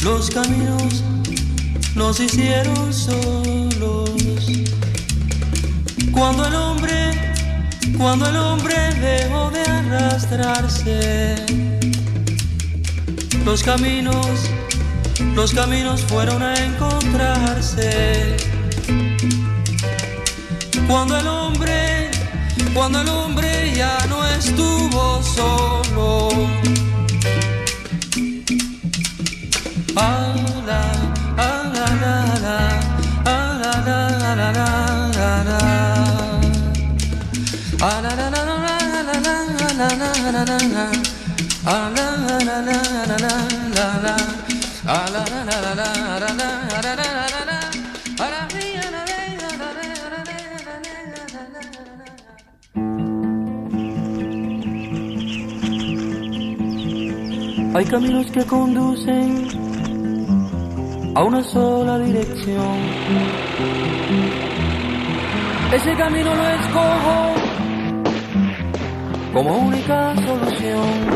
Los caminos nos hicieron solos. Cuando el hombre dejó de arrastrarse, los caminos fueron a encontrarse. Cuando el hombre ya no estuvo solo. Hay caminos que conducen a una sola dirección. Ese camino lo escojo como única solución.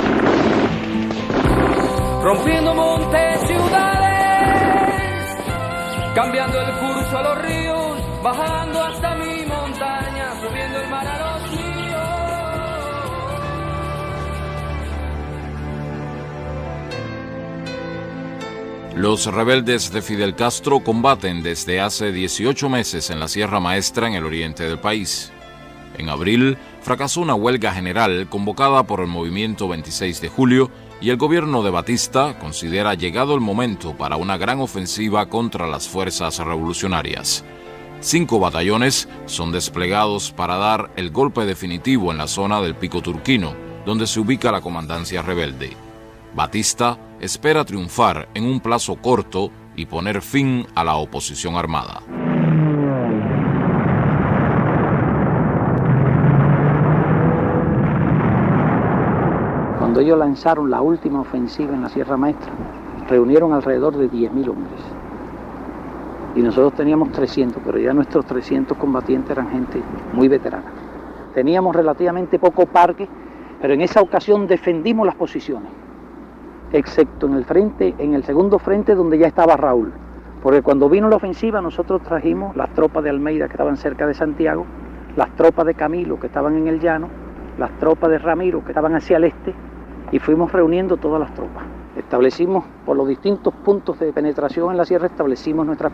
Rompiendo montes, ciudades, cambiando el curso a los ríos, bajando hasta mi montaña, subiendo el mar a los ríos. Los rebeldes de Fidel Castro combaten desde hace 18 meses en la Sierra Maestra en el oriente del país. En abril, fracasó una huelga general convocada por el movimiento 26 de julio y el gobierno de Batista considera llegado el momento para una gran ofensiva contra las fuerzas revolucionarias. 5 batallones son desplegados para dar el golpe definitivo en la zona del Pico Turquino, donde se ubica la comandancia rebelde. Batista espera triunfar en un plazo corto y poner fin a la oposición armada. Cuando ellos lanzaron la última ofensiva en la Sierra Maestra, reunieron alrededor de 10.000 hombres. Y nosotros teníamos 300, pero ya nuestros 300 combatientes eran gente muy veterana. Teníamos relativamente poco parque, pero en esa ocasión defendimos las posiciones, excepto en el segundo frente donde ya estaba Raúl. Porque cuando vino la ofensiva nosotros trajimos las tropas de Almeida que estaban cerca de Santiago, las tropas de Camilo que estaban en el llano, las tropas de Ramiro que estaban hacia el este, y fuimos reuniendo todas las tropas. Establecimos por los distintos puntos de penetración en la sierra, establecimos nuestras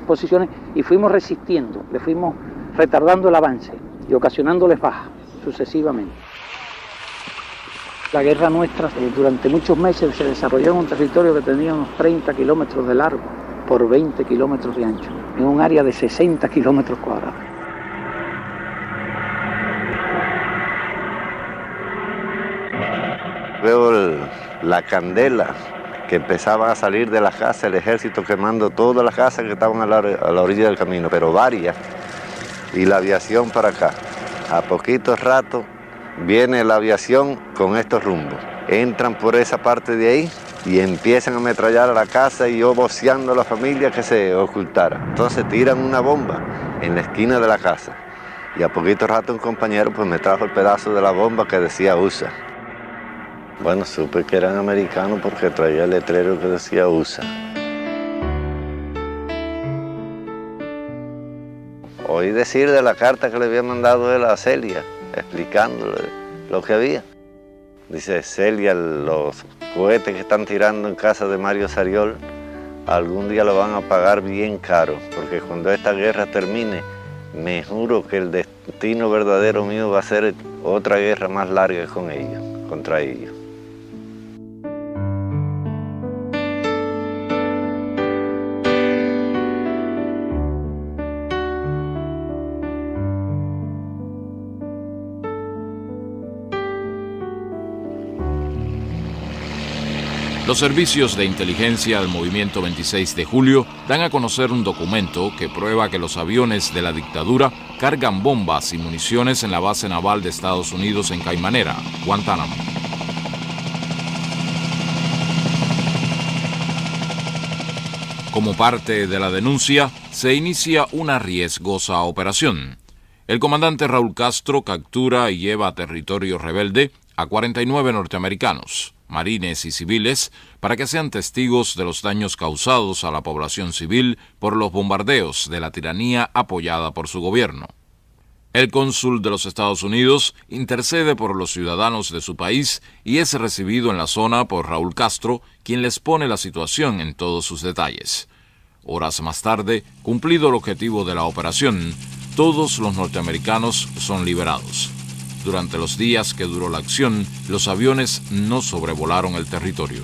posiciones y fuimos resistiendo, le fuimos retardando el avance y ocasionándoles bajas sucesivamente. La guerra nuestra durante muchos meses se desarrolló en un territorio que tenía unos 30 kilómetros de largo por 20 kilómetros de ancho, en un área de 60 kilómetros cuadrados. Veo la candela que empezaba a salir de las casas, el ejército quemando todas las casas que estaban a la orilla del camino, pero varias, y la aviación para acá. A poquito rato viene la aviación con estos rumbos. Entran por esa parte de ahí y empiezan a ametrallar a la casa y yo voceando a la familia que se ocultara. Entonces tiran una bomba en la esquina de la casa y a poquito rato un compañero pues me trajo el pedazo de la bomba que decía USA. Bueno, supe que eran americanos porque traía el letrero que decía USA. Oí decir de la carta que le había mandado él a Celia, explicándole lo que había. Dice, Celia, los cohetes que están tirando en casa de Mario Sariol, algún día lo van a pagar bien caro, porque cuando esta guerra termine, me juro que el destino verdadero mío va a ser otra guerra más larga con ellos, contra ellos. Los servicios de inteligencia del movimiento 26 de julio dan a conocer un documento que prueba que los aviones de la dictadura cargan bombas y municiones en la base naval de Estados Unidos en Caimanera, Guantánamo. Como parte de la denuncia, se inicia una riesgosa operación. El comandante Raúl Castro captura y lleva a territorio rebelde a 49 norteamericanos. marines y civiles, para que sean testigos de los daños causados a la población civil por los bombardeos de la tiranía apoyada por su gobierno. El cónsul de los Estados Unidos intercede por los ciudadanos de su país y es recibido en la zona por Raúl Castro, quien les pone la situación en todos sus detalles. Horas más tarde, cumplido el objetivo de la operación, todos los norteamericanos son liberados. Durante los días que duró la acción, los aviones no sobrevolaron el territorio.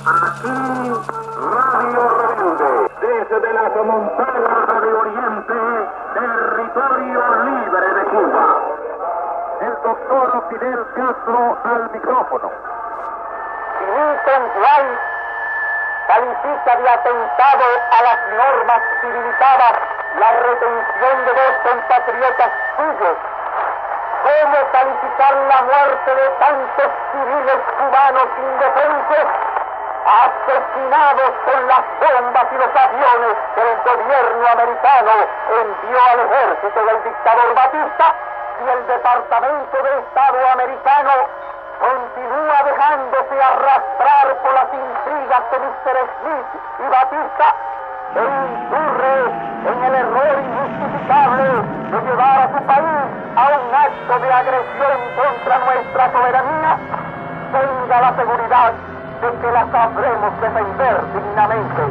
Aquí, Radio Rebelde, desde las montañas de Oriente, territorio libre de Cuba. El doctor Fidel Castro al micrófono. Califica de atentado a las normas civilizadas la retención de dos compatriotas suyos. ¿Cómo calificar la muerte de tantos civiles cubanos indefensos, asesinados con las bombas y los aviones que el gobierno americano envió al ejército del dictador Batista, y el Departamento de Estado americano continúa dejándose arrastrar por las intrigas de Mr. Smith y Batista, e incurre en el error injustificable de llevar a su país a un acto de agresión contra nuestra soberanía? Tenga la seguridad de que la sabremos defender dignamente.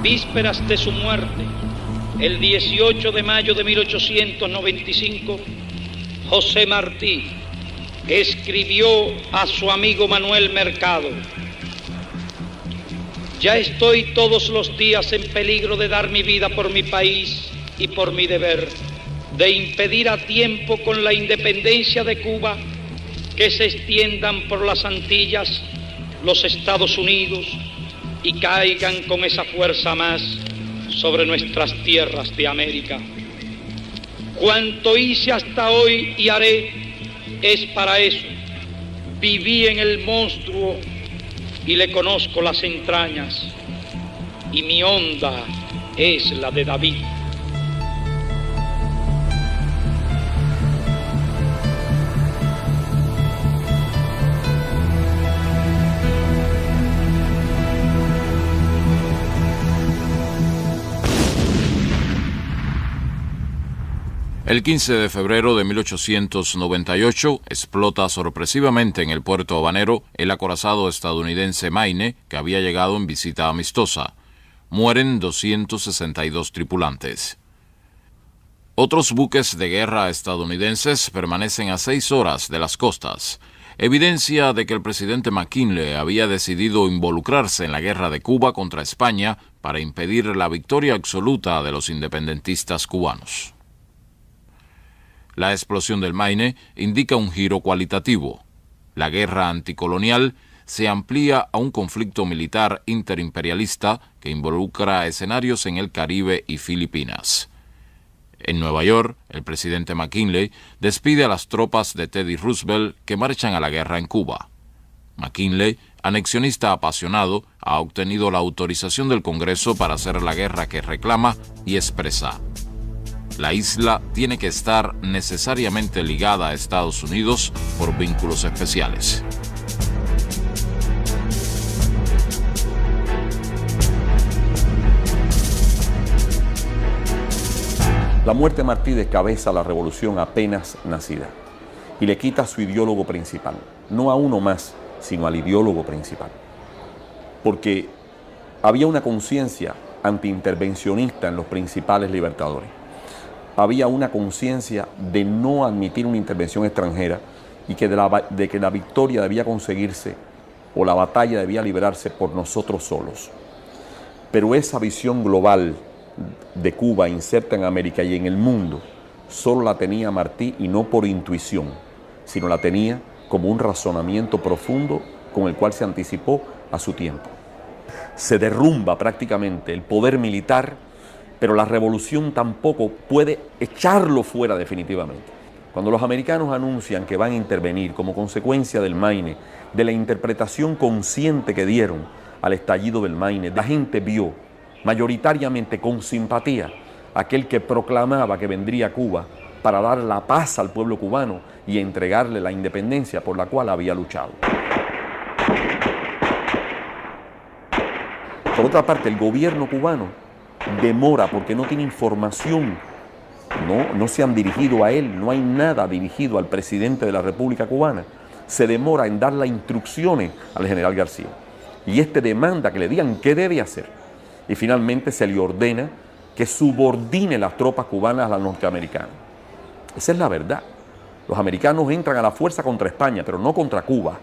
Vísperas de su muerte, el 18 de mayo de 1895, José Martí escribió a su amigo Manuel Mercado: ya estoy todos los días en peligro de dar mi vida por mi país y por mi deber, de impedir a tiempo con la independencia de Cuba que se extiendan por las Antillas los Estados Unidos y caigan con esa fuerza más sobre nuestras tierras de América. Cuanto hice hasta hoy y haré es para eso. Viví en el monstruo y le conozco las entrañas, y mi honda es la de David. El 15 de febrero de 1898 explota sorpresivamente en el puerto habanero el acorazado estadounidense Maine, que había llegado en visita amistosa. Mueren 262 tripulantes. Otros buques de guerra estadounidenses permanecen a 6 horas de las costas, evidencia de que el presidente McKinley había decidido involucrarse en la guerra de Cuba contra España para impedir la victoria absoluta de los independentistas cubanos. La explosión del Maine indica un giro cualitativo. La guerra anticolonial se amplía a un conflicto militar interimperialista que involucra escenarios en el Caribe y Filipinas. En Nueva York, el presidente McKinley despide a las tropas de Teddy Roosevelt que marchan a la guerra en Cuba. McKinley, anexionista apasionado, ha obtenido la autorización del Congreso para hacer la guerra que reclama y expresa: la isla tiene que estar necesariamente ligada a Estados Unidos por vínculos especiales. La muerte de Martí descabeza la revolución apenas nacida y le quita a su ideólogo principal, no a uno más, sino al ideólogo principal. Porque había una conciencia antiintervencionista en los principales libertadores. Había una conciencia de no admitir una intervención extranjera y que de que la victoria debía conseguirse o la batalla debía librarse por nosotros solos. Pero esa visión global de Cuba inserta en América y en el mundo solo la tenía Martí, y no por intuición, sino la tenía como un razonamiento profundo con el cual se anticipó a su tiempo. Se derrumba prácticamente el poder militar, pero la revolución tampoco puede echarlo fuera definitivamente. Cuando los americanos anuncian que van a intervenir como consecuencia del Maine, de la interpretación consciente que dieron al estallido del Maine, la gente vio mayoritariamente con simpatía aquel que proclamaba que vendría a Cuba para dar la paz al pueblo cubano y entregarle la independencia por la cual había luchado. Por otra parte, el gobierno cubano demora porque no tiene información. No se han dirigido a él, no hay nada dirigido al presidente de la República Cubana. Se demora en dar las instrucciones al general García. Y este demanda que le digan qué debe hacer. Y finalmente se le ordena que subordine las tropas cubanas a las norteamericanas. Esa es la verdad. Los americanos entran a la fuerza contra España, pero no contra Cuba.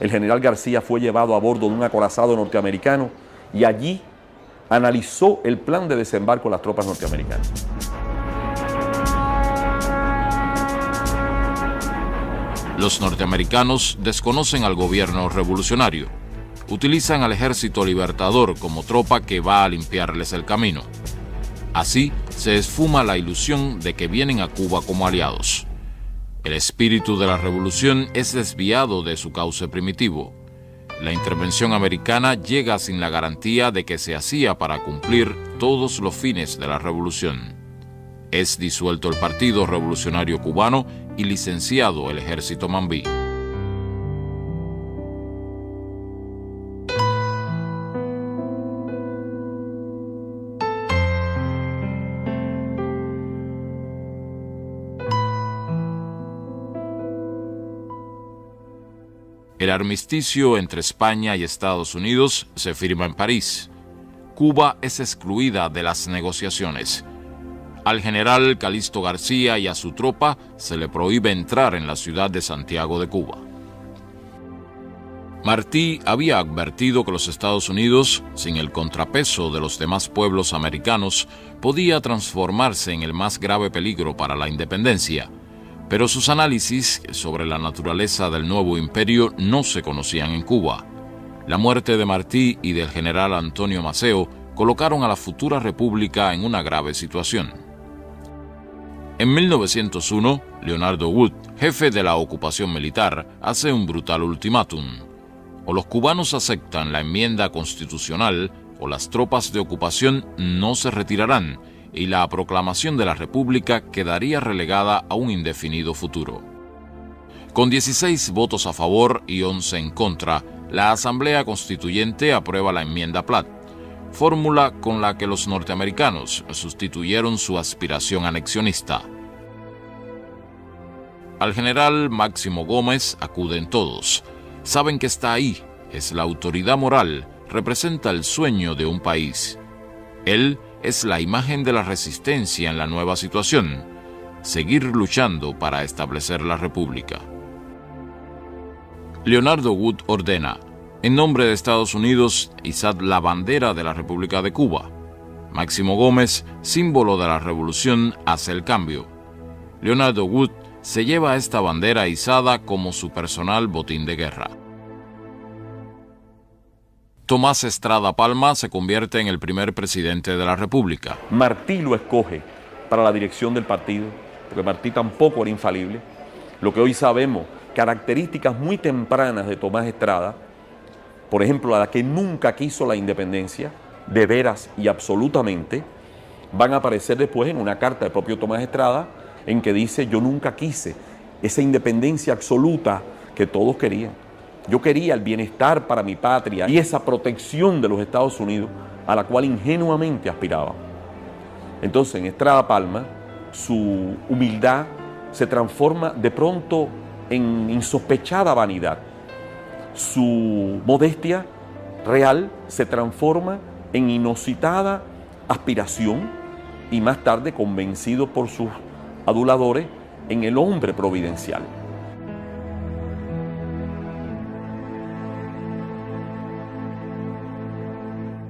El general García fue llevado a bordo de un acorazado norteamericano y allí analizó el plan de desembarco de las tropas norteamericanas. Los norteamericanos desconocen al gobierno revolucionario. Utilizan al ejército libertador como tropa que va a limpiarles el camino. Así se esfuma la ilusión de que vienen a Cuba como aliados. El espíritu de la revolución es desviado de su cauce primitivo. La intervención americana llega sin la garantía de que se hacía para cumplir todos los fines de la revolución. Es disuelto el Partido Revolucionario Cubano y licenciado el Ejército Mambí. El armisticio entre España y Estados Unidos se firma en París. Cuba es excluida de las negociaciones. Al general Calixto García y a su tropa se le prohíbe entrar en la ciudad de Santiago de Cuba. Martí había advertido que los Estados Unidos, sin el contrapeso de los demás pueblos americanos, podía transformarse en el más grave peligro para la independencia. Pero sus análisis sobre la naturaleza del nuevo imperio no se conocían en Cuba. La muerte de Martí y del general Antonio Maceo colocaron a la futura república en una grave situación. En 1901, Leonardo Wood, jefe de la ocupación militar, hace un brutal ultimátum. O los cubanos aceptan la enmienda constitucional o las tropas de ocupación no se retirarán y la proclamación de la República quedaría relegada a un indefinido futuro. Con 16 votos a favor y 11 en contra, la Asamblea Constituyente aprueba la enmienda Platt, fórmula con la que los norteamericanos sustituyeron su aspiración anexionista. Al general Máximo Gómez acuden todos. Saben que está ahí, es la autoridad moral, representa el sueño de un país. Él es la imagen de la resistencia en la nueva situación, seguir luchando para establecer la República. Leonardo Wood ordena, en nombre de Estados Unidos, izad la bandera de la República de Cuba. Máximo Gómez, símbolo de la revolución, hace el cambio. Leonardo Wood se lleva esta bandera izada como su personal botín de guerra. Tomás Estrada Palma se convierte en el primer presidente de la República. Martí lo escoge para la dirección del partido, porque Martí tampoco era infalible. Lo que hoy sabemos, características muy tempranas de Tomás Estrada, por ejemplo, la que nunca quiso la independencia, de veras y absolutamente, van a aparecer después en una carta del propio Tomás Estrada, en que dice, yo nunca quise esa independencia absoluta que todos querían. Yo quería el bienestar para mi patria y esa protección de los Estados Unidos a la cual ingenuamente aspiraba. Entonces, en Estrada Palma, su humildad se transforma de pronto en insospechada vanidad. Su modestia real se transforma en inusitada aspiración y más tarde, convencido por sus aduladores, en el hombre providencial.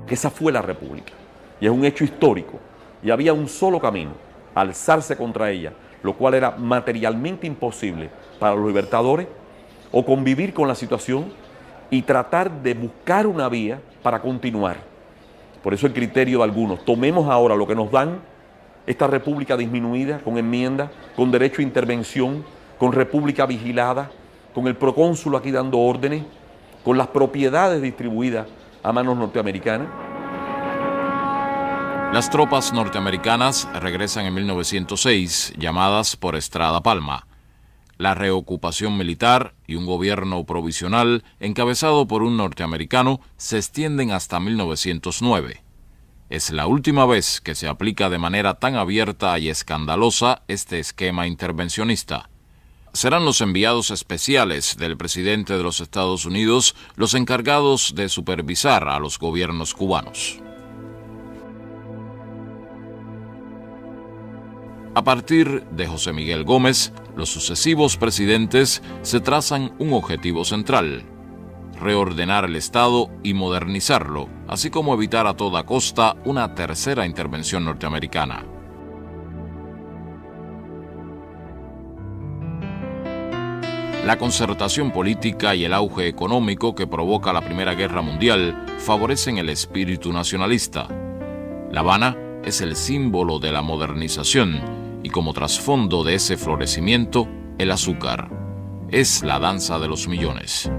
Esa fue la República, y es un hecho histórico, y había un solo camino, alzarse contra ella, lo cual era materialmente imposible para los libertadores, o convivir con la situación y tratar de buscar una vía para continuar. Por eso el criterio de algunos, tomemos ahora lo que nos dan esta república disminuida, con enmienda, con derecho a intervención, con república vigilada, con el procónsul aquí dando órdenes, con las propiedades distribuidas a manos norteamericanas. Las tropas norteamericanas regresan en 1906, llamadas por Estrada Palma. La reocupación militar y un gobierno provisional encabezado por un norteamericano se extienden hasta 1909. Es la última vez que se aplica de manera tan abierta y escandalosa este esquema intervencionista. Serán los enviados especiales del presidente de los Estados Unidos los encargados de supervisar a los gobiernos cubanos. A partir de José Miguel Gómez, los sucesivos presidentes se trazan un objetivo central: reordenar el Estado y modernizarlo, así como evitar a toda costa una tercera intervención norteamericana. La concertación política y el auge económico que provoca la Primera Guerra Mundial favorecen el espíritu nacionalista. La Habana es el símbolo de la modernización y como trasfondo de ese florecimiento, el azúcar. Es la danza de los millones.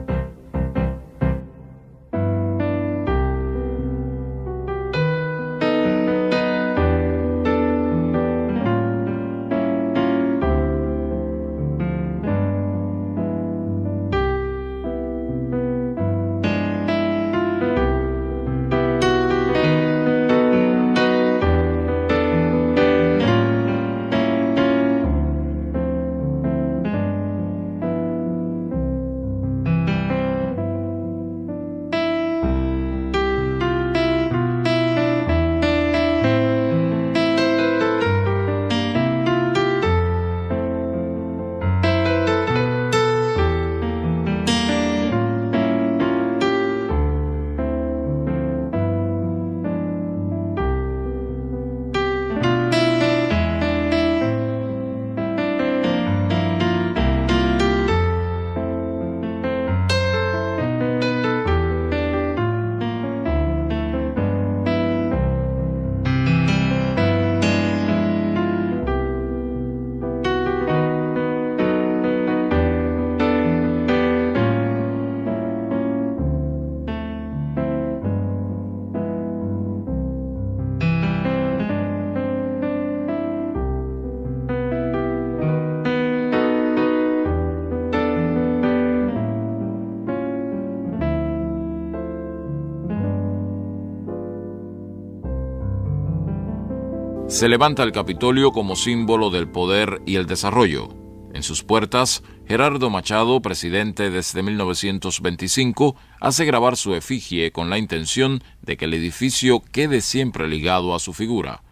Se levanta el Capitolio como símbolo del poder y el desarrollo. En sus puertas, Gerardo Machado, presidente desde 1925, hace grabar su efigie con la intención de que el edificio quede siempre ligado a su figura.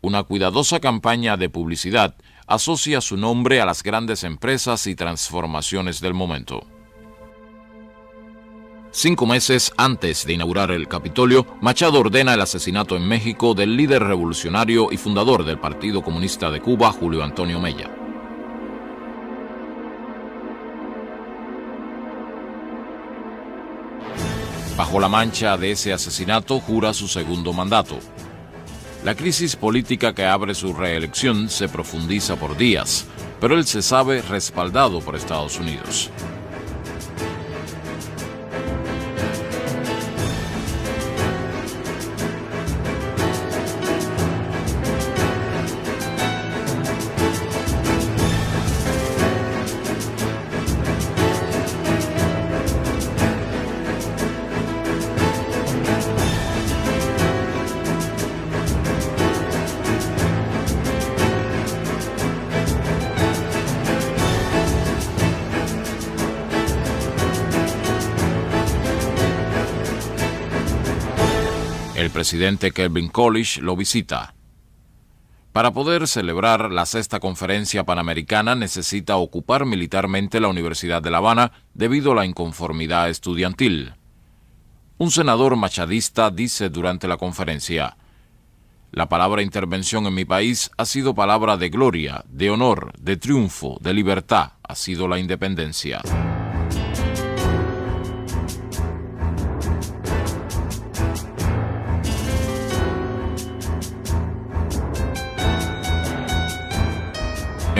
Una cuidadosa campaña de publicidad asocia su nombre a las grandes empresas y transformaciones del momento. 5 meses antes de inaugurar el Capitolio, Machado ordena el asesinato en México del líder revolucionario y fundador del Partido Comunista de Cuba, Julio Antonio Mella. Bajo la mancha de ese asesinato, jura su segundo mandato. La crisis política que abre su reelección se profundiza por días, pero él se sabe respaldado por Estados Unidos. El presidente Calvin Coolidge lo visita. Para poder celebrar la 6ª Conferencia Panamericana necesita ocupar militarmente la Universidad de La Habana debido a la inconformidad estudiantil. Un senador machadista dice durante la conferencia: "La palabra intervención en mi país ha sido palabra de gloria, de honor, de triunfo, de libertad, ha sido la independencia".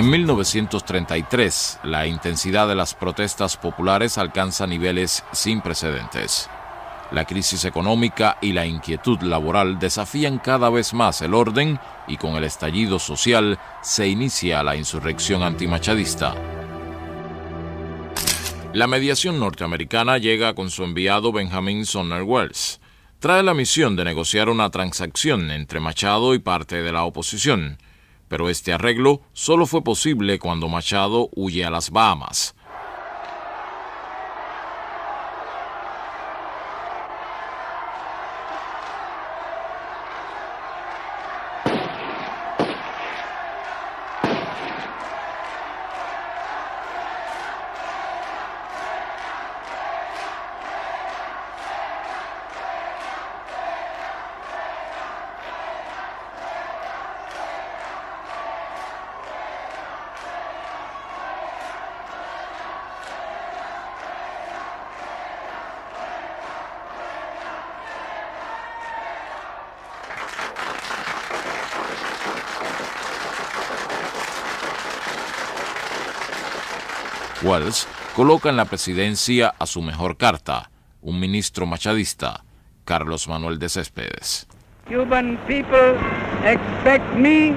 En 1933, la intensidad de las protestas populares alcanza niveles sin precedentes. La crisis económica y la inquietud laboral desafían cada vez más el orden y con el estallido social se inicia la insurrección antimachadista. La mediación norteamericana llega con su enviado Benjamin Sumner Welles. Trae la misión de negociar una transacción entre Machado y parte de la oposición, pero este arreglo solo fue posible cuando Machado huye a las Bahamas. Welles coloca en la presidencia a su mejor carta, un ministro machadista, Carlos Manuel de Céspedes. Cuban people expect me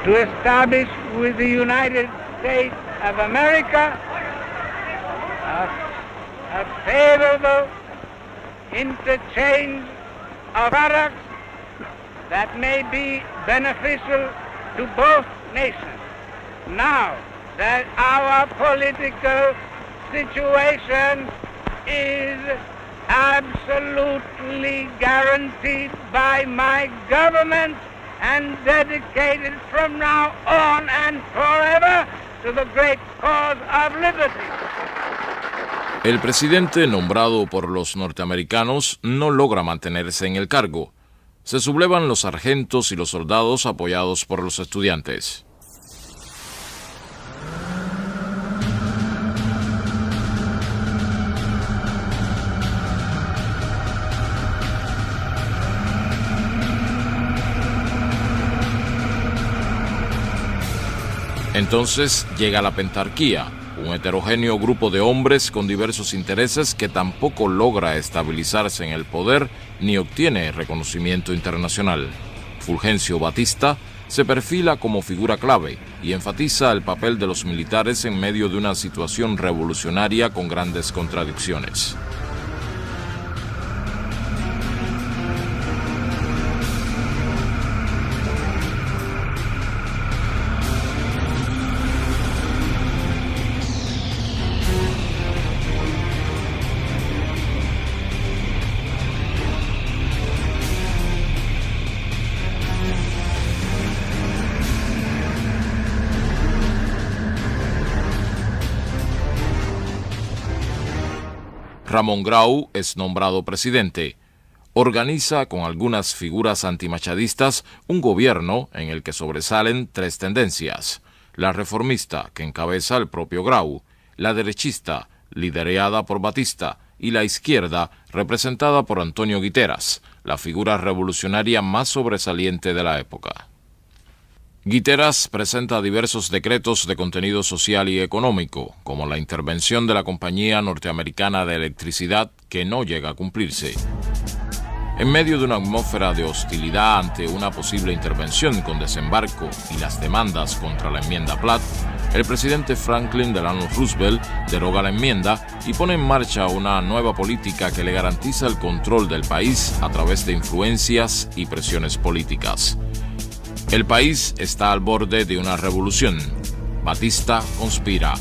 to establish with the United States of America a favorable interchange of products that may be beneficial to both nations. Now that our political situation is absolutely guaranteed by my government and dedicated from now on and forever to the great cause of liberty. El presidente nombrado por los norteamericanos no logra mantenerse en el cargo. Se sublevan los sargentos y los soldados apoyados por los estudiantes. Entonces llega la pentarquía, un heterogéneo grupo de hombres con diversos intereses que tampoco logra estabilizarse en el poder ni obtiene reconocimiento internacional. Fulgencio Batista se perfila como figura clave y enfatiza el papel de los militares en medio de una situación revolucionaria con grandes contradicciones. Ramón Grau es nombrado presidente. Organiza con algunas figuras antimachadistas un gobierno en el que sobresalen tres tendencias: la reformista, que encabeza el propio Grau, la derechista, liderada por Batista, y la izquierda, representada por Antonio Guiteras, la figura revolucionaria más sobresaliente de la época. Guiteras presenta diversos decretos de contenido social y económico, como la intervención de la Compañía Norteamericana de Electricidad, que no llega a cumplirse. En medio de una atmósfera de hostilidad ante una posible intervención con desembarco y las demandas contra la enmienda Platt, el presidente Franklin Delano Roosevelt deroga la enmienda y pone en marcha una nueva política que le garantiza el control del país a través de influencias y presiones políticas. El país está al borde de una revolución. Batista conspira.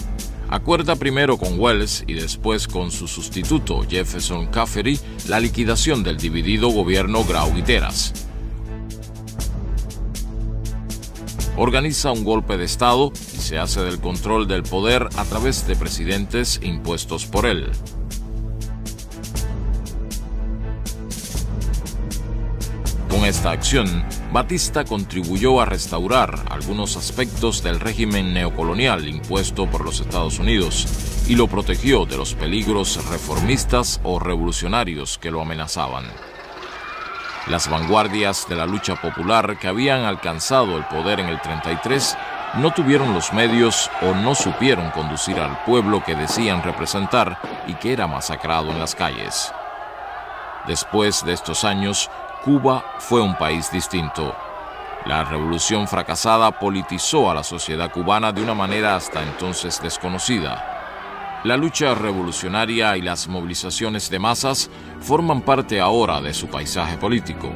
Acuerda primero con Welles y después con su sustituto Jefferson Caffery la liquidación del dividido gobierno Grau-Guiteras. Organiza un golpe de Estado y se hace del control del poder a través de presidentes impuestos por él. Con esta acción, Batista contribuyó a restaurar algunos aspectos del régimen neocolonial impuesto por los Estados Unidos y lo protegió de los peligros reformistas o revolucionarios que lo amenazaban. Las vanguardias de la lucha popular que habían alcanzado el poder en el 33 no tuvieron los medios o no supieron conducir al pueblo que decían representar y que era masacrado en las calles. Después de estos años, Cuba fue un país distinto. La revolución fracasada politizó a la sociedad cubana de una manera hasta entonces desconocida. La lucha revolucionaria y las movilizaciones de masas forman parte ahora de su paisaje político.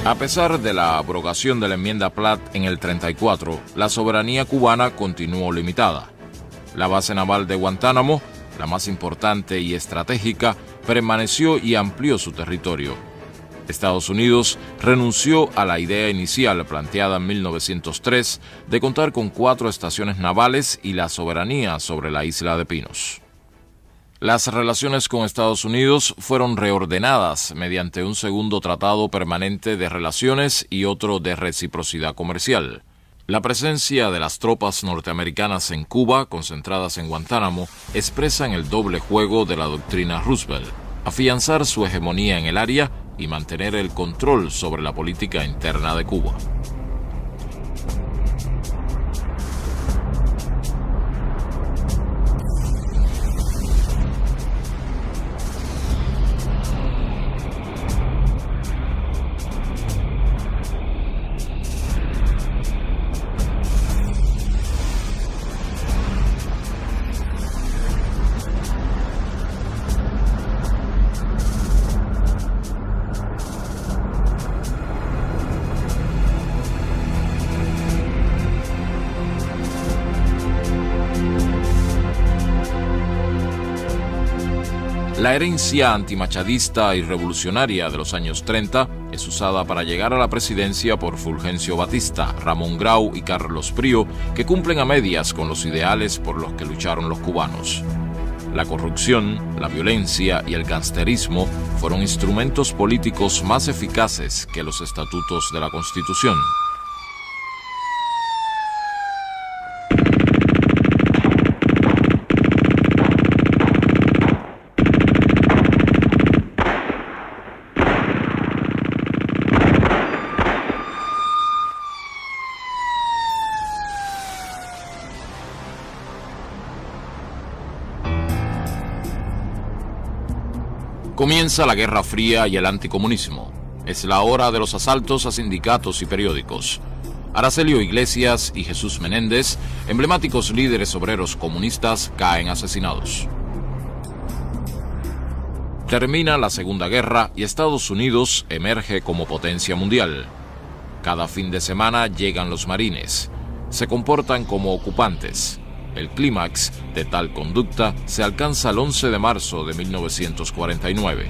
A pesar de la abrogación de la enmienda Platt en el 34, la soberanía cubana continuó limitada. La base naval de Guantánamo, la más importante y estratégica, permaneció y amplió su territorio. Estados Unidos renunció a la idea inicial planteada en 1903 de contar con 4 estaciones navales y la soberanía sobre la isla de Pinos. Las relaciones con Estados Unidos fueron reordenadas mediante un segundo tratado permanente de relaciones y otro de reciprocidad comercial. La presencia de las tropas norteamericanas en Cuba, concentradas en Guantánamo, expresan el doble juego de la doctrina Roosevelt: afianzar su hegemonía en el área y mantener el control sobre la política interna de Cuba. La herencia antimachadista y revolucionaria de los años 30 es usada para llegar a la presidencia por Fulgencio Batista, Ramón Grau y Carlos Prío, que cumplen a medias con los ideales por los que lucharon los cubanos. La corrupción, la violencia y el gangsterismo fueron instrumentos políticos más eficaces que los estatutos de la Constitución. Comienza la Guerra Fría y el anticomunismo. Es la hora de los asaltos a sindicatos y periódicos. Aracelio Iglesias y Jesús Menéndez, emblemáticos líderes obreros comunistas, caen asesinados. Termina la Segunda Guerra y Estados Unidos emerge como potencia mundial. Cada fin de semana llegan los marines. Se comportan como ocupantes. El clímax de tal conducta se alcanza el 11 de marzo de 1949.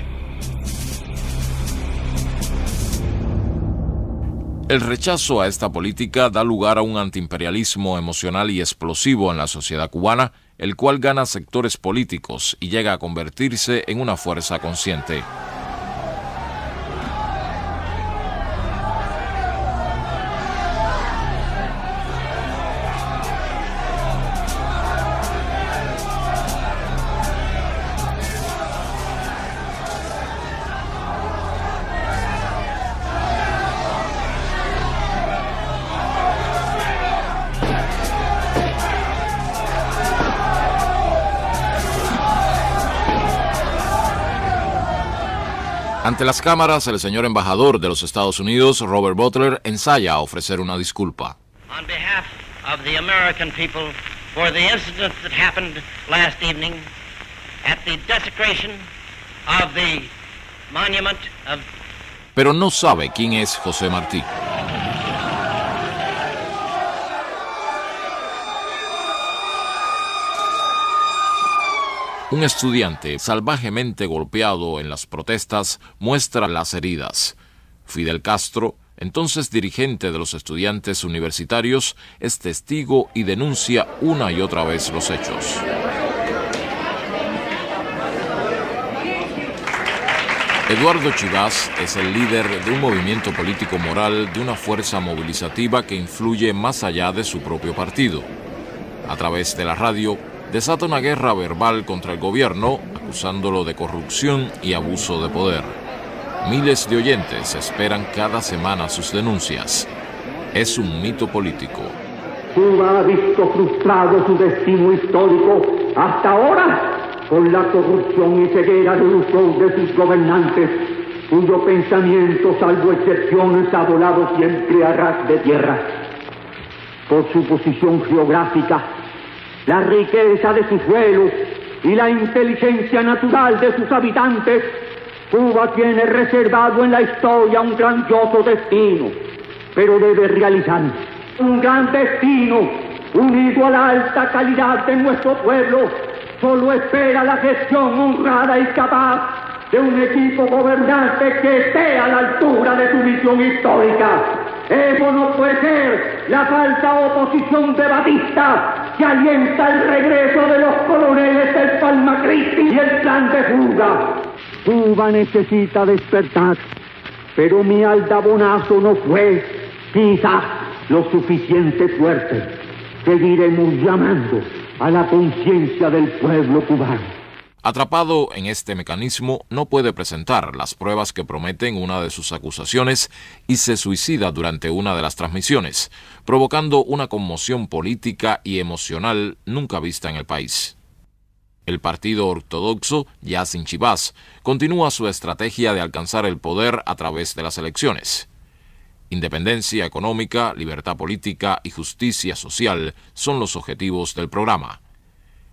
El rechazo a esta política da lugar a un antiimperialismo emocional y explosivo en la sociedad cubana, el cual gana sectores políticos y llega a convertirse en una fuerza consciente. Ante las cámaras, el señor embajador de los Estados Unidos, Robert Butler, ensaya a ofrecer una disculpa. On behalf of the American people, for the incident that happened last evening at the desecration of the monument of... Pero no sabe quién es José Martí. Un estudiante salvajemente golpeado en las protestas muestra las heridas. Fidel Castro, entonces dirigente de los estudiantes universitarios, es testigo y denuncia una y otra vez los hechos. Eduardo Chivas es el líder de un movimiento político moral de una fuerza movilizativa que influye más allá de su propio partido. A través de la radio, desata una guerra verbal contra el gobierno, acusándolo de corrupción y abuso de poder. Miles de oyentes esperan cada semana sus denuncias. Es un mito político. Cuba ha visto frustrado su destino histórico hasta ahora con la corrupción y ceguera de uso de sus gobernantes, cuyo pensamiento, salvo excepciones, ha volado siempre a ras de tierra. Por su posición geográfica, la riqueza de sus suelos y la inteligencia natural de sus habitantes, Cuba tiene reservado en la historia un grandioso destino, pero debe realizar un gran destino unido a la alta calidad de nuestro pueblo. Solo espera la gestión honrada y capaz de un equipo gobernante que esté a la altura de su misión histórica. Eso no puede ser la falsa oposición de Batista que alienta el regreso de los coroneles del Palma Christi y el plan de fuga. Cuba necesita despertar, pero mi aldabonazo no fue quizás lo suficiente fuerte. Seguiremos llamando a la conciencia del pueblo cubano. Atrapado en este mecanismo, no puede presentar las pruebas que prometen una de sus acusaciones y se suicida durante una de las transmisiones, provocando una conmoción política y emocional nunca vista en el país. El partido ortodoxo, ya sin Chivas, continúa su estrategia de alcanzar el poder a través de las elecciones. Independencia económica, libertad política y justicia social son los objetivos del programa.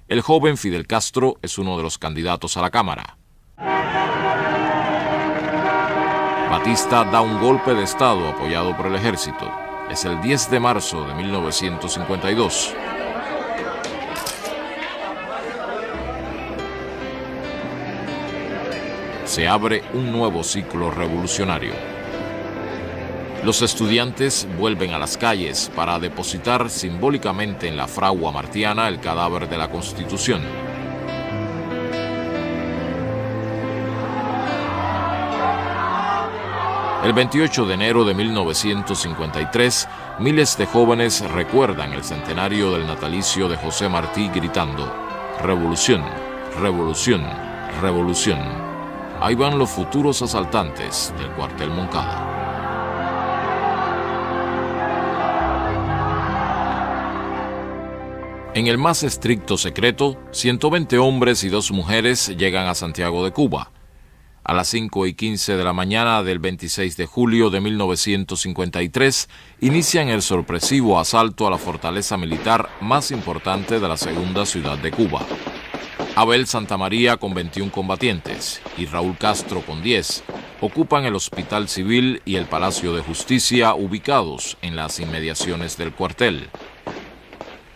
El joven Fidel Castro es uno de los candidatos a la Cámara. Batista da un golpe de Estado apoyado por el ejército. Es el 10 de marzo de 1952. Se abre un nuevo ciclo revolucionario. Los estudiantes vuelven a las calles para depositar simbólicamente en la fragua martiana el cadáver de la Constitución. El 28 de enero de 1953, miles de jóvenes recuerdan el centenario del natalicio de José Martí gritando: «Revolución, revolución, revolución». Ahí van los futuros asaltantes del cuartel Moncada. En el más estricto secreto, 120 hombres y 2 mujeres llegan a Santiago de Cuba. A las 5:15 de la mañana del 26 de julio de 1953, inician el sorpresivo asalto a la fortaleza militar más importante de la segunda ciudad de Cuba. Abel Santamaría, con 21 combatientes, y Raúl Castro, con 10, ocupan el Hospital Civil y el Palacio de Justicia, ubicados en las inmediaciones del cuartel.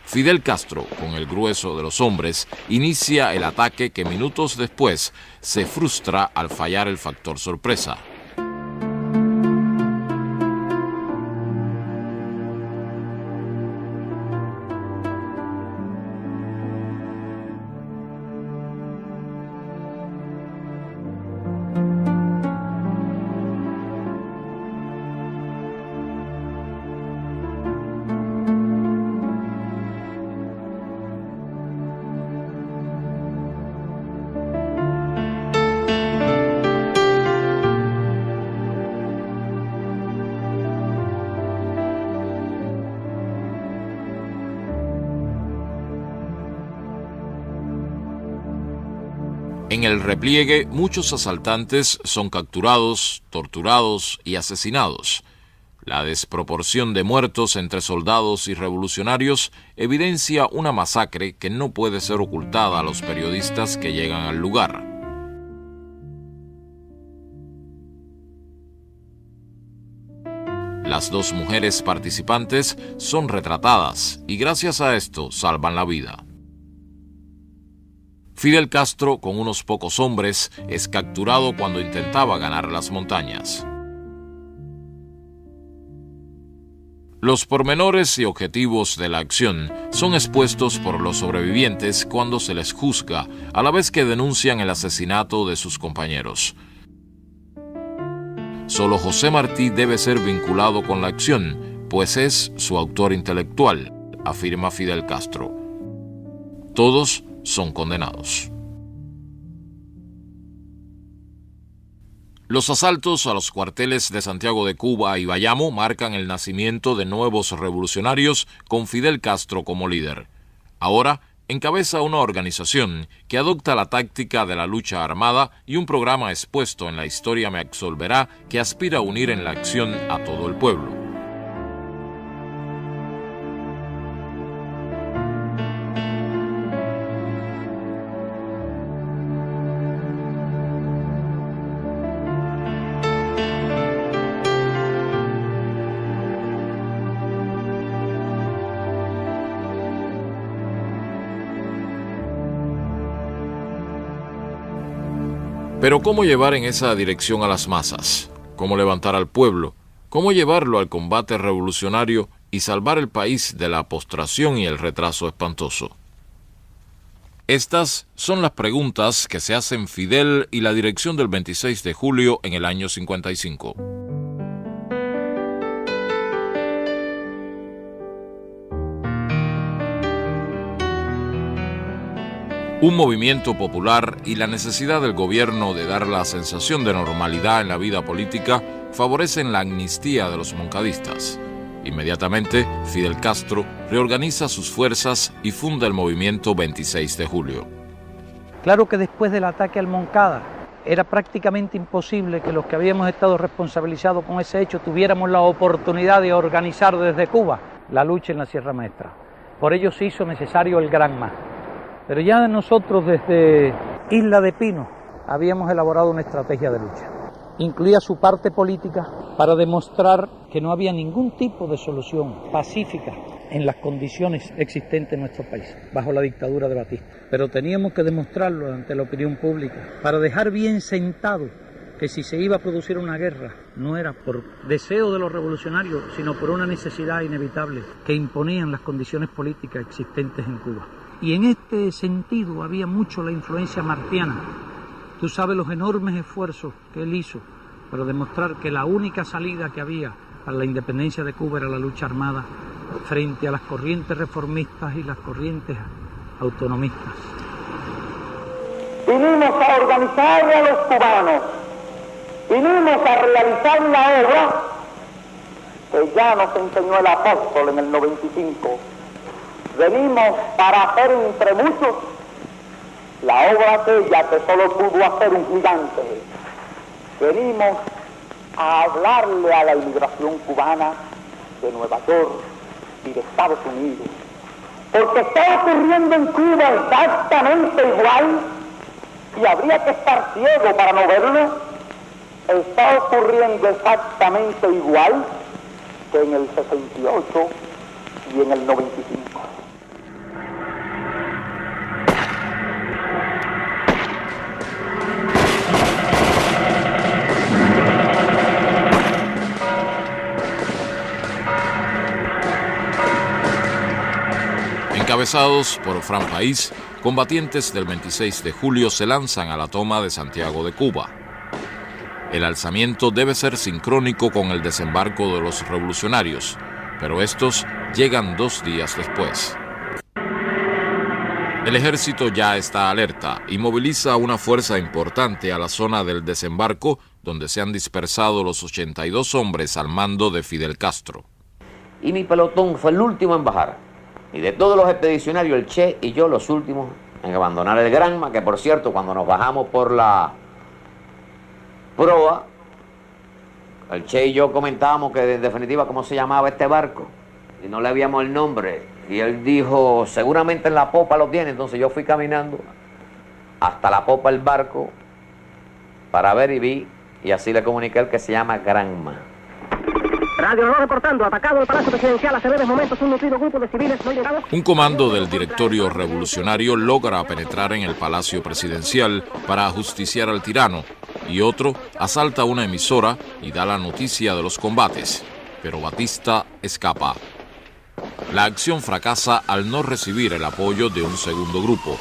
Fidel Castro, con el grueso de los hombres, inicia el ataque que minutos después se frustra al fallar el factor sorpresa. En el repliegue, muchos asaltantes son capturados, torturados y asesinados. La desproporción de muertos entre soldados y revolucionarios evidencia una masacre que no puede ser ocultada a los periodistas que llegan al lugar. Las 2 mujeres participantes son retratadas y gracias a esto salvan la vida. Fidel Castro, con unos pocos hombres, es capturado cuando intentaba ganar las montañas. Los pormenores y objetivos de la acción son expuestos por los sobrevivientes cuando se les juzga, a la vez que denuncian el asesinato de sus compañeros. Solo José Martí debe ser vinculado con la acción, pues es su autor intelectual, afirma Fidel Castro. Todos son condenados. Los asaltos a los cuarteles de Santiago de Cuba y Bayamo marcan el nacimiento de nuevos revolucionarios con Fidel Castro como líder. Ahora encabeza una organización que adopta la táctica de la lucha armada y un programa expuesto en La Historia me absolverá que aspira a unir en la acción a todo el pueblo. Pero ¿cómo llevar en esa dirección a las masas? ¿Cómo levantar al pueblo? ¿Cómo llevarlo al combate revolucionario y salvar el país de la postración y el retraso espantoso? Estas son las preguntas que se hacen Fidel y la dirección del 26 de julio en el año 55. Un movimiento popular y la necesidad del gobierno de dar la sensación de normalidad en la vida política favorecen la amnistía de los moncadistas. Inmediatamente, Fidel Castro reorganiza sus fuerzas y funda el movimiento 26 de julio. Claro que después del ataque al Moncada era prácticamente imposible que los que habíamos estado responsabilizados con ese hecho tuviéramos la oportunidad de organizar desde Cuba la lucha en la Sierra Maestra. Por ello se hizo necesario el Granma. Pero ya nosotros desde Isla de Pino habíamos elaborado una estrategia de lucha. Incluía su parte política para demostrar que no había ningún tipo de solución pacífica en las condiciones existentes en nuestro país, bajo la dictadura de Batista. Pero teníamos que demostrarlo ante la opinión pública, para dejar bien sentado que si se iba a producir una guerra, no era por deseo de los revolucionarios, sino por una necesidad inevitable que imponían las condiciones políticas existentes en Cuba. Y en este sentido había mucho la influencia martiana. Tú sabes los enormes esfuerzos que él hizo para demostrar que la única salida que había para la independencia de Cuba era la lucha armada frente a las corrientes reformistas y las corrientes autonomistas. Vinimos a organizar a los cubanos, vinimos a realizar una obra que ya nos enseñó el apóstol en el 95. Venimos para hacer entre muchos la obra aquella que solo pudo hacer un gigante. Venimos a hablarle a la inmigración cubana de Nueva York y de Estados Unidos, porque está ocurriendo en Cuba exactamente igual, y habría que estar ciego para no verlo. Está ocurriendo exactamente igual que en el 68 y en el 95. Encabezados por Fran País, combatientes del 26 de julio se lanzan a la toma de Santiago de Cuba. El alzamiento debe ser sincrónico con el desembarco de los revolucionarios, pero estos llegan 2 días después. El ejército ya está alerta y moviliza una fuerza importante a la zona del desembarco, donde se han dispersado los 82 hombres al mando de Fidel Castro. Y mi pelotón fue el último en bajar. Y de todos los expedicionarios, el Che y yo los últimos en abandonar el Granma, que por cierto, cuando nos bajamos por la proa, el Che y yo comentábamos que en definitiva cómo se llamaba este barco, y no le habíamos el nombre, y él dijo, seguramente en la popa lo tiene. Entonces yo fui caminando hasta la popa del barco para ver y vi, y así le comuniqué el que se llama Granma. Radio No reportando, atacado el Palacio Presidencial hace breves momentos un nutrido grupo de civiles no llegados. Un comando del directorio revolucionario logra penetrar en el Palacio Presidencial para ajusticiar al tirano y otro asalta una emisora y da la noticia de los combates, pero Batista escapa. La acción fracasa al no recibir el apoyo de un segundo grupo.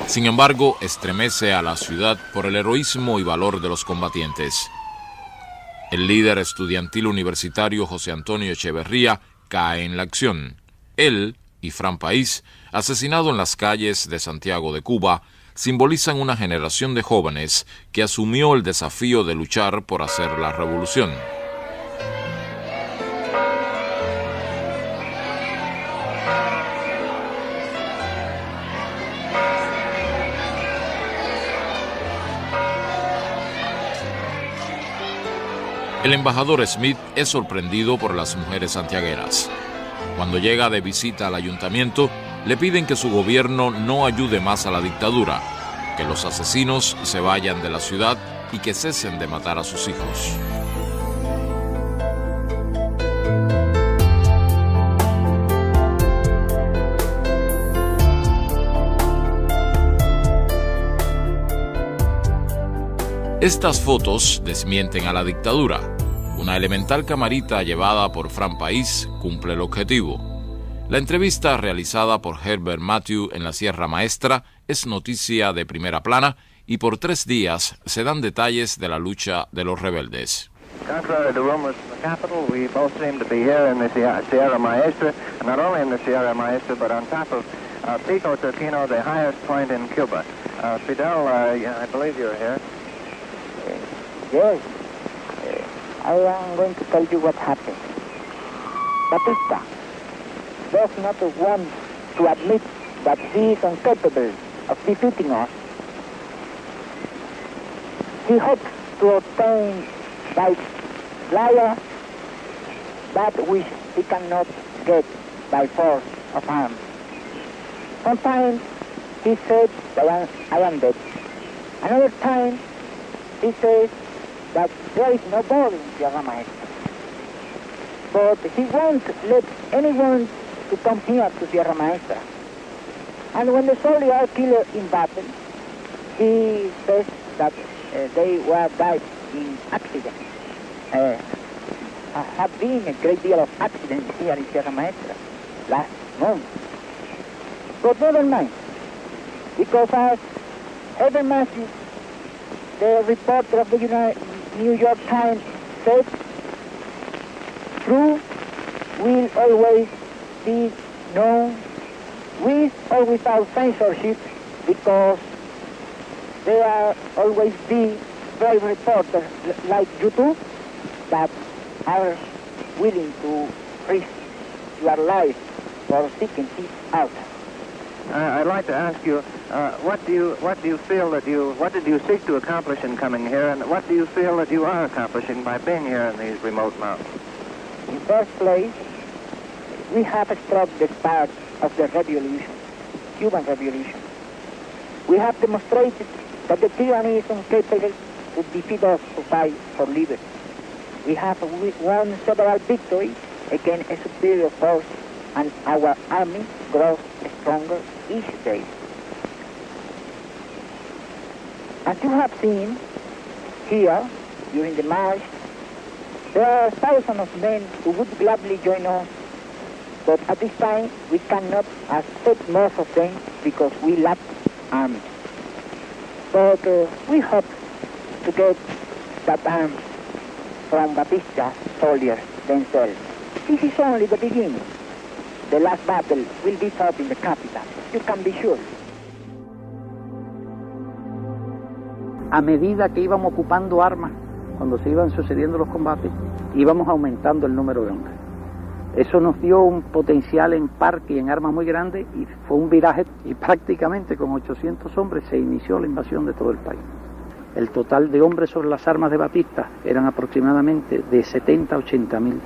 Sin embargo, estremece a la ciudad por el heroísmo y valor de los combatientes. El líder estudiantil universitario José Antonio Echeverría cae en la acción. Él y Fran País, asesinado en las calles de Santiago de Cuba, simbolizan una generación de jóvenes que asumió el desafío de luchar por hacer la revolución. El embajador Smith es sorprendido por las mujeres santiagueras. Cuando llega de visita al ayuntamiento, le piden que su gobierno no ayude más a la dictadura, que los asesinos se vayan de la ciudad y que cesen de matar a sus hijos. Estas fotos desmienten a la dictadura. Una elemental camarita llevada por Fran País cumple el objetivo. La entrevista realizada por Herbert Matthew en la Sierra Maestra es noticia de primera plana y por 3 días se dan detalles de la lucha de los rebeldes. Contrary to rumors from the capital, we both seem to be here in the Sierra Maestra, and not only in the Sierra Maestra, but on top of Pico Turquino, the highest point in Cuba. Fidel, I believe you're here. Yes. I am going to tell you what happened. Batista does not want to admit that he is incapable of defeating us. He hopes to obtain by liar that which he cannot get by force of arms. Sometimes he said that I am dead. Another time he says that there is no ball in Sierra Maestra. But he won't let anyone to come here to Sierra Maestra. And when the soldiers are killed in battle, he says that they were died in accidents. Have been a great deal of accidents here in Sierra Maestra last month. But never mind, because as Herbert Matthew, the reporter of the New York Times, said, truth will always be known with or without censorship, because there are always be brave reporters like you two that are willing to risk your life for seeking it out. I'd like to ask you, what did you seek to accomplish in coming here, and what do you feel that you are accomplishing by being here in these remote mountains? In first place, we have struck the spark of the revolution, Cuban Revolution. We have demonstrated that the tyranny is incapable to defeat us to fight for liberty. We have won several victories against a superior force, and our army grows stronger each day. As you have seen here during the march, there are thousands of men who would gladly join us, but at this time we cannot accept most of them because we lack arms. But we hope to get that arms from Batista's soldiers themselves. This is only the beginning. The last battle will be fought in the capital. You can be sure. A medida que íbamos ocupando armas, cuando se iban sucediendo los combates, íbamos aumentando el número de hombres. Eso nos dio un potencial en parque y en armas muy grande y fue un viraje, y prácticamente con 800 hombres se inició la invasión de todo el país. El total de hombres sobre las armas de Batista eran aproximadamente de 70 a 80 mil.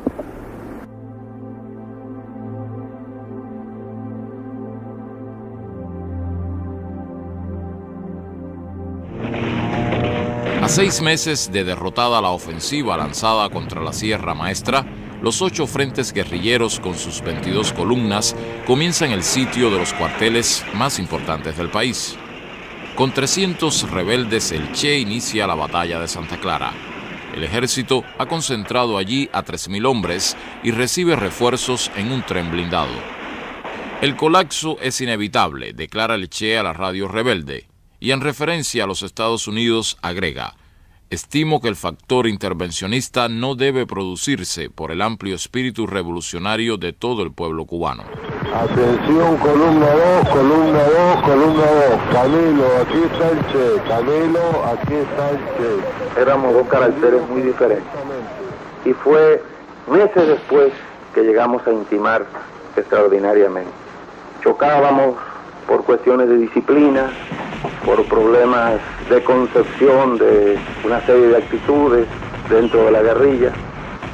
A 6 meses de derrotada la ofensiva lanzada contra la Sierra Maestra, los 8 frentes guerrilleros con sus 22 columnas comienzan el sitio de los cuarteles más importantes del país. Con 300 rebeldes, el Che inicia la batalla de Santa Clara. El ejército ha concentrado allí a 3.000 hombres y recibe refuerzos en un tren blindado. El colapso es inevitable, declara el Che a la radio rebelde, y en referencia a los Estados Unidos agrega: estimo que el factor intervencionista no debe producirse por el amplio espíritu revolucionario de todo el pueblo cubano. Atención, columna 2, columna 2, columna 2. Camilo, aquí está el Che. Camilo, aquí está el Che. Éramos dos caracteres muy diferentes. Y fue meses después que llegamos a intimar extraordinariamente. Chocábamos por cuestiones de disciplina, por problemas de concepción de una serie de actitudes dentro de la guerrilla.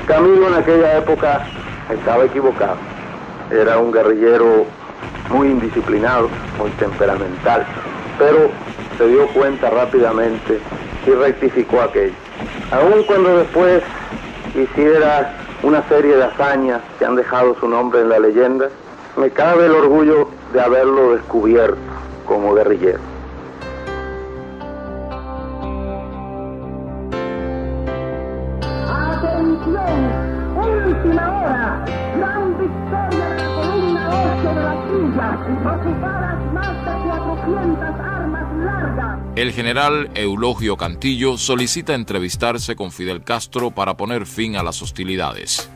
Camilo en aquella época estaba equivocado. Era un guerrillero muy indisciplinado, muy temperamental, pero se dio cuenta rápidamente y rectificó aquello. Aun cuando después hiciera una serie de hazañas que han dejado su nombre en la leyenda, me cabe el orgullo de haberlo descubierto como guerrillero. ¡Atención! ¡Última hora! ¡Gran victoria de la columna 8 de la Trilla! ¡Ocupadas más de 400 armas largas! El general Eulogio Cantillo solicita entrevistarse con Fidel Castro para poner fin a las hostilidades.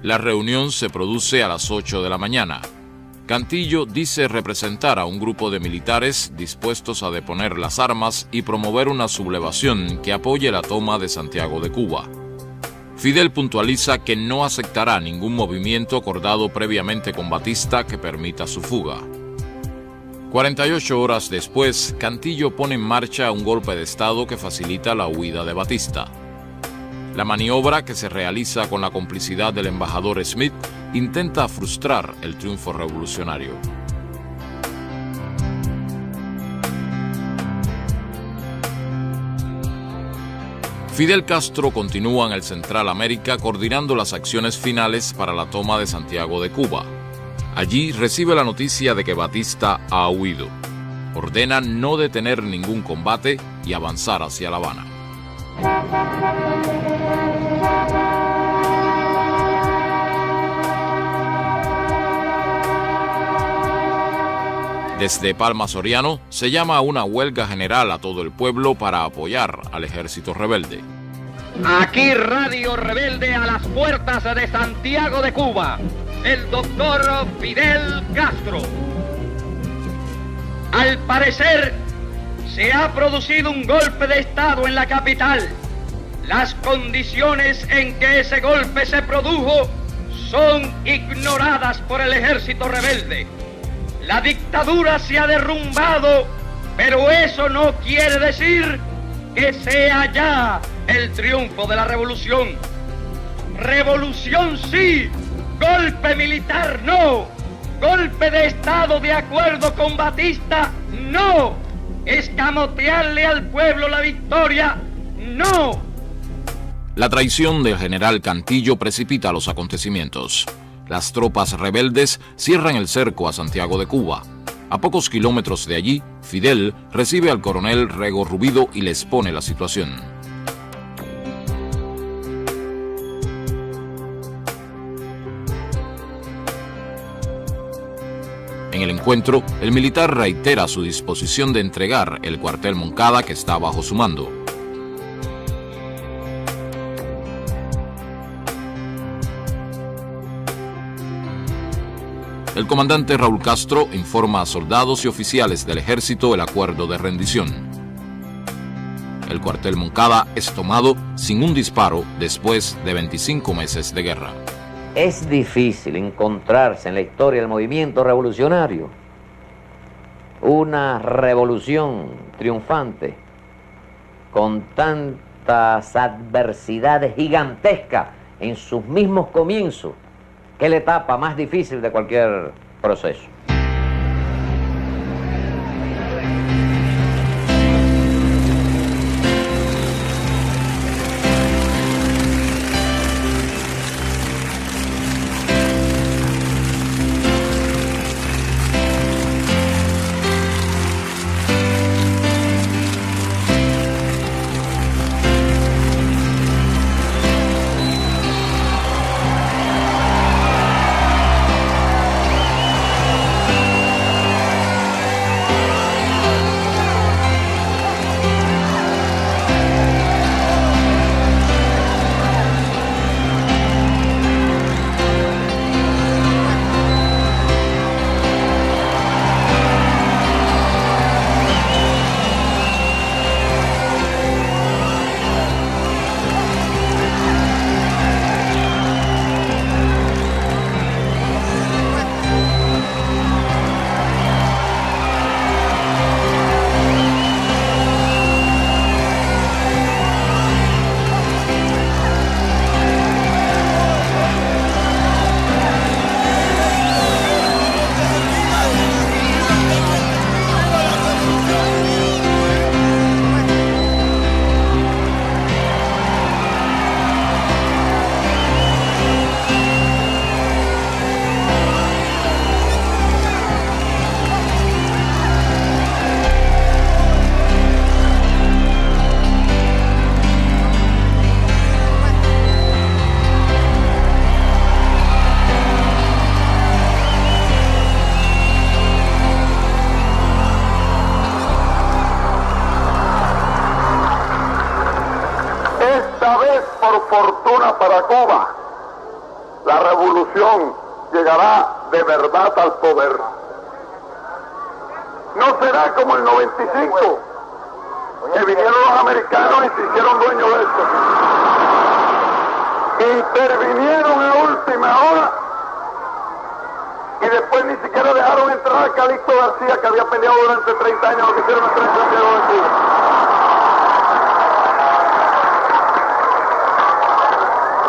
La reunión se produce a las 8 de la mañana. Cantillo dice representar a un grupo de militares dispuestos a deponer las armas y promover una sublevación que apoye la toma de Santiago de Cuba. Fidel puntualiza que no aceptará ningún movimiento acordado previamente con Batista que permita su fuga. 48 horas después, Cantillo pone en marcha un golpe de Estado que facilita la huida de Batista. La maniobra, que se realiza con la complicidad del embajador Smith, intenta frustrar el triunfo revolucionario. Fidel Castro continúa en el Central América coordinando las acciones finales para la toma de Santiago de Cuba. Allí recibe la noticia de que Batista ha huido. Ordena no detener ningún combate y avanzar hacia La Habana. Desde Palma Soriano se llama a una huelga general a todo el pueblo para apoyar al ejército rebelde. Aquí Radio Rebelde a las puertas de Santiago de Cuba, el doctor Fidel Castro. Al parecer, se ha producido un golpe de Estado en la capital. Las condiciones en que ese golpe se produjo son ignoradas por el ejército rebelde. La dictadura se ha derrumbado, pero eso no quiere decir que sea ya el triunfo de la revolución. Revolución sí, golpe militar no, golpe de Estado de acuerdo con Batista no, escamotearle al pueblo la victoria no. La traición del general Cantillo precipita los acontecimientos. Las tropas rebeldes cierran el cerco a Santiago de Cuba. A pocos kilómetros de allí, Fidel recibe al coronel Rego Rubido y le expone la situación. En el encuentro, el militar reitera su disposición de entregar el cuartel Moncada que está bajo su mando. El comandante Raúl Castro informa a soldados y oficiales del ejército el acuerdo de rendición. El cuartel Moncada es tomado sin un disparo después de 25 meses de guerra. Es difícil encontrarse en la historia del movimiento revolucionario una revolución triunfante con tantas adversidades gigantescas en sus mismos comienzos, que es la etapa más difícil de cualquier proceso. por fortuna para Cuba, la revolución llegará de verdad al poder. No será como el 95, que vinieron los americanos y se hicieron dueños de esto. Intervinieron a última hora y después ni siquiera dejaron entrar a Calixto García, que había peleado durante 30 años lo que hicieron los 30 años de Cuba.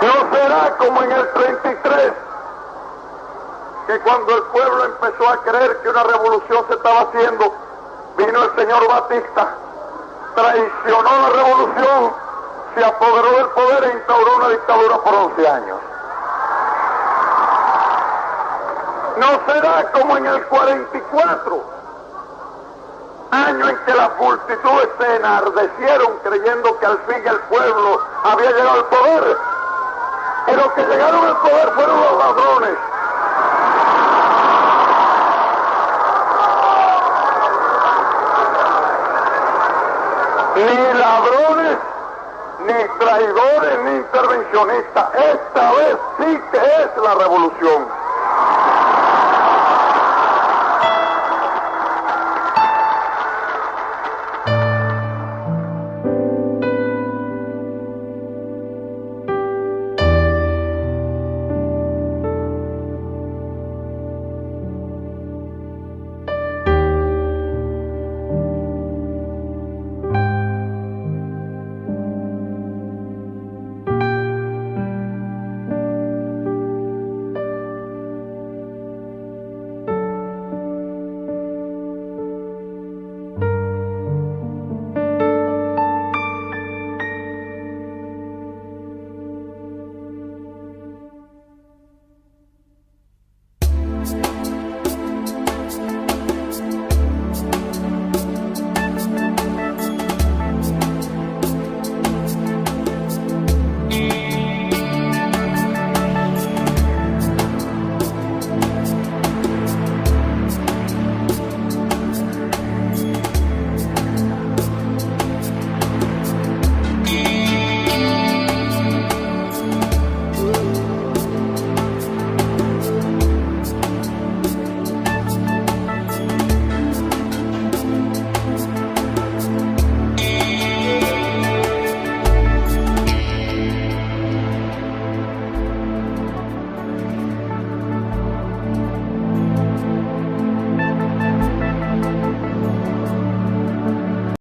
No será como en el 33, que cuando el pueblo empezó a creer que una revolución se estaba haciendo, vino el señor Batista, traicionó la revolución, se apoderó del poder e instauró una dictadura por 11 años. No será como en el 44, año en que las multitudes se enardecieron creyendo que al fin el pueblo había llegado al poder, y los que llegaron al poder fueron los ladrones. Ni ladrones, ni traidores, ni intervencionistas. Esta vez sí que es la revolución.